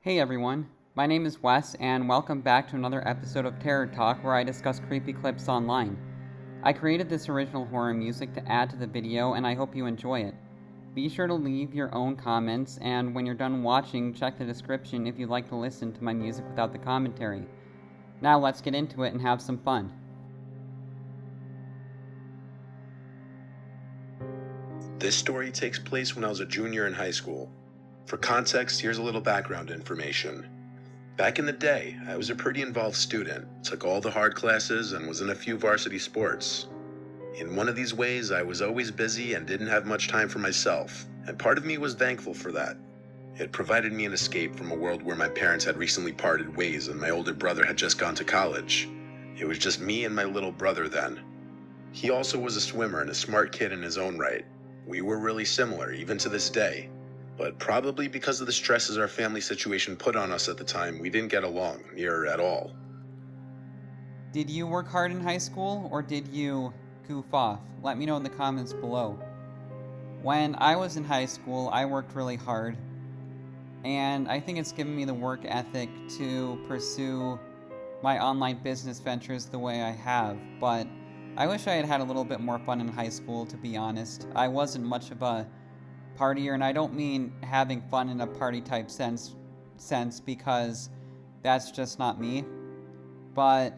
Hey everyone, my name is Wes, and welcome back to another episode of Terror Talk where I discuss creepy clips online. I created this original horror music to add to the video, and I hope you enjoy it. Be sure to leave your own comments, and when you're done watching, check the description if you'd like to listen to my music without the commentary. Now let's get into it and have some fun. This story takes place when I was a junior in high school. For context, here's a little background information. Back in the day, I was a pretty involved student, took all the hard classes, and was in a few varsity sports. In one of these ways, I was always busy and didn't have much time for myself, and part of me was thankful for that. It provided me an escape from a world where my parents had recently parted ways and my older brother had just gone to college. It was just me and my little brother then. He also was a swimmer and a smart kid in his own right. We were really similar, even to this day. But probably because of the stresses our family situation put on us at the time, we didn't get along, near at all. Did you work hard in high school, or did you goof off? Let me know in the comments below. When I was in high school, I worked really hard, and I think it's given me the work ethic to pursue my online business ventures the way I have, but I wish I had had a little bit more fun in high school, to be honest. I wasn't much of a partier, and I don't mean having fun in a party type sense because that's just not me, but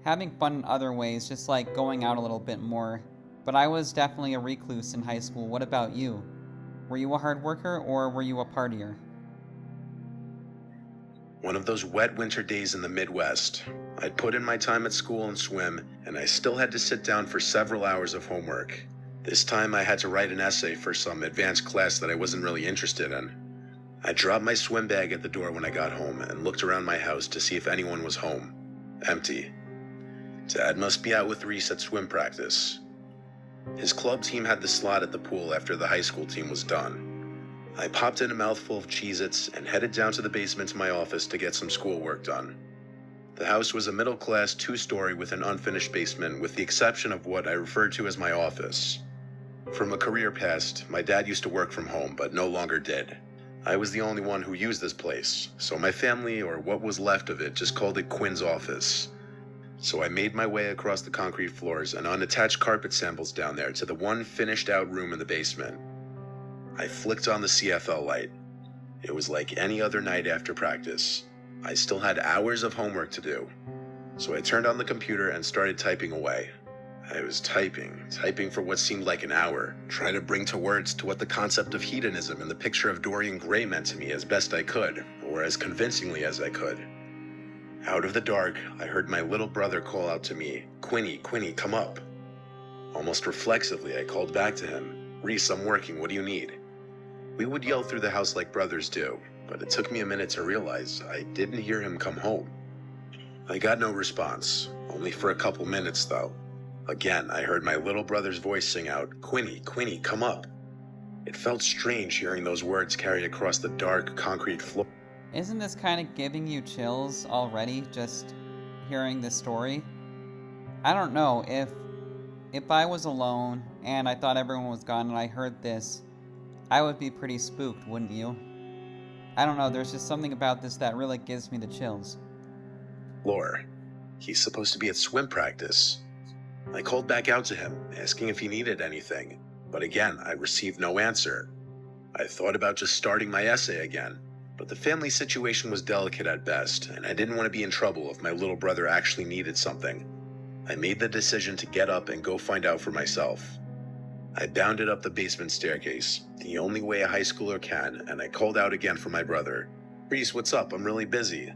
having fun in other ways, just like going out a little bit more. But I was definitely a recluse in high school. What about you? Were you a hard worker, or were you a partier? One of those wet winter days in the Midwest. I'd put in my time at school and swim, and I still had to sit down for several hours of homework. This time I had to write an essay for some advanced class that I wasn't really interested in. I dropped my swim bag at the door when I got home and looked around my house to see if anyone was home. Empty. Dad must be out with Reese at swim practice. His club team had the slot at the pool after the high school team was done. I popped in a mouthful of Cheez-Its and headed down to the basement to my office to get some schoolwork done. The house was a middle-class two-story with an unfinished basement, with the exception of what I referred to as my office. From a career past, my dad used to work from home, but no longer did. I was the only one who used this place, so my family, or what was left of it, just called it Quinn's office. So I made my way across the concrete floors and unattached carpet samples down there to the one finished-out room in the basement. I flicked on the CFL light. It was like any other night after practice. I still had hours of homework to do. So I turned on the computer and started typing away. I was typing for what seemed like an hour, trying to bring to words to what the concept of hedonism and the picture of Dorian Gray meant to me as best I could, or as convincingly as I could. Out of the dark, I heard my little brother call out to me, "Quinny, come up." Almost reflexively, I called back to him, "Reese, I'm working, what do you need?" We would yell through the house like brothers do, but it took me a minute to realize I didn't hear him come home. I got no response, only for a couple minutes though. Again, I heard my little brother's voice sing out, "Quinny, come up." It felt strange hearing those words carried across the dark concrete floor. Isn't this kind of giving you chills already, just hearing this story? I don't know, if I was alone and I thought everyone was gone and I heard this, I would be pretty spooked, wouldn't you? I don't know, there's just something about this that really gives me the chills. Floor. He's supposed to be at swim practice. I called back out to him, asking if he needed anything, but again, I received no answer. I thought about just starting my essay again, but the family situation was delicate at best, and I didn't want to be in trouble if my little brother actually needed something. I made the decision to get up and go find out for myself. I bounded up the basement staircase, the only way a high schooler can, and I called out again for my brother. "Reese, what's up? I'm really busy."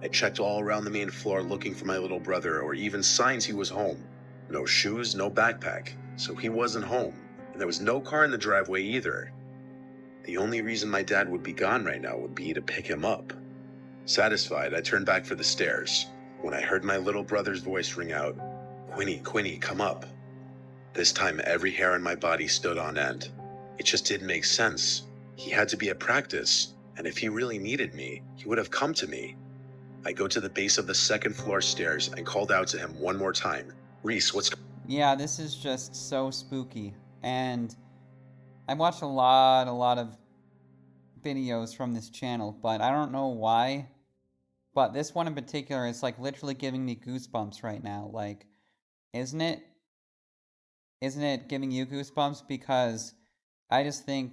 I checked all around the main floor looking for my little brother, or even signs he was home. No shoes, no backpack, so he wasn't home, and there was no car in the driveway either. The only reason my dad would be gone right now would be to pick him up. Satisfied, I turned back for the stairs, when I heard my little brother's voice ring out, "Quinny, come up." This time every hair on my body stood on end. It just didn't make sense. He had to be at practice, and if he really needed me, he would have come to me. I go to the base of the second floor stairs and called out to him one more time, "Reese, what's..." Yeah, this is just so spooky. And I've watched a lot of videos from this channel, but I don't know why. But this one in particular is like literally giving me goosebumps right now. Like, isn't it? Isn't it giving you goosebumps? Because I just think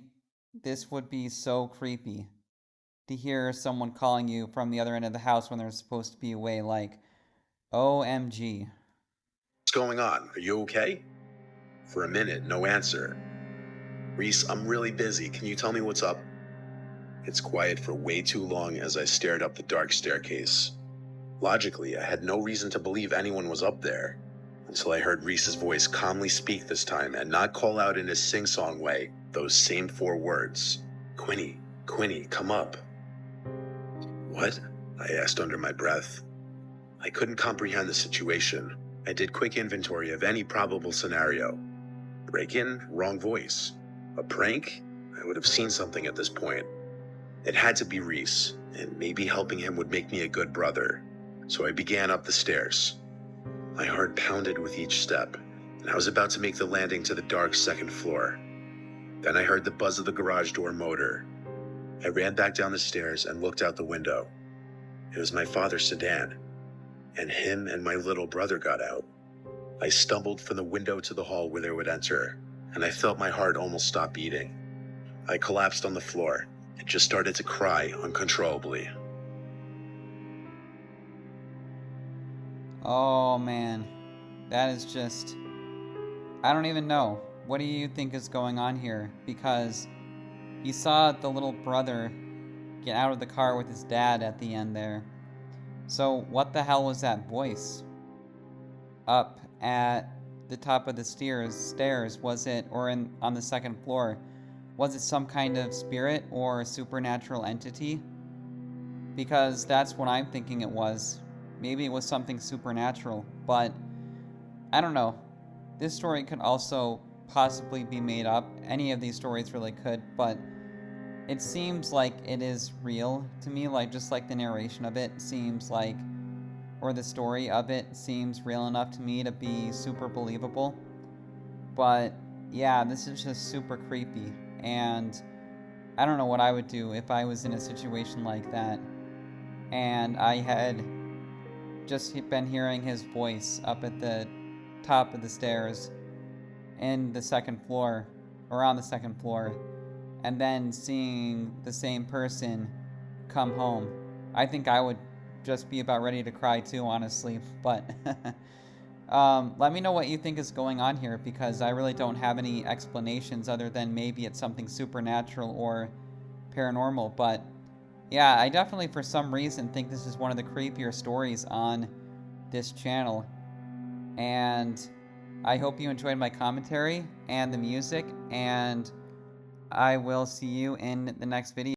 this would be so creepy to hear someone calling you from the other end of the house when they're supposed to be away. Like, OMG. What's going on? Are you okay? For a minute, no answer. Reese, I'm really busy. Can you tell me what's up? It's quiet for way too long as I stared up the dark staircase. Logically, I had no reason to believe anyone was up there, until I heard Reese's voice calmly speak this time and not call out in his sing-song way those same 4 words. Quinny, Quinny, come up. What? I asked under my breath. I couldn't comprehend the situation. I did quick inventory of any probable scenario. Break-in, wrong voice. A prank? I would have seen something at this point. It had to be Reese, and maybe helping him would make me a good brother. So I began up the stairs. My heart pounded with each step, and I was about to make the landing to the dark 2nd floor. Then I heard the buzz of the garage door motor. I ran back down the stairs and looked out the window. It was my father's sedan, and him and my little brother got out. I stumbled from the window to the hall where they would enter, and I felt my heart almost stop beating. I collapsed on the floor and just started to cry uncontrollably. Oh man, that is just... I don't even know. What do you think is going on here? Because you saw the little brother get out of the car with his dad at the end there. So what the hell was that voice? Up at the top of the stairs, was it, or on the 2nd floor? Was it some kind of spirit or supernatural entity? Because that's what I'm thinking it was. Maybe it was something supernatural, but I don't know. This story could also possibly be made up. Any of these stories really could, but it seems like it is real to me, like just like the narration of it seems like, or the story of it seems real enough to me to be super believable. But yeah, this is just super creepy, and I don't know what I would do if I was in a situation like that and I had just been hearing his voice up at the top of the stairs in the 2nd floor, or on the 2nd floor, and then seeing the same person come home. I think I would just be about ready to cry too, honestly, but let me know what you think is going on here, because I really don't have any explanations other than maybe it's something supernatural or paranormal. But yeah, I definitely for some reason think this is one of the creepier stories on this channel, and I hope you enjoyed my commentary and the music, and I will see you in the next video.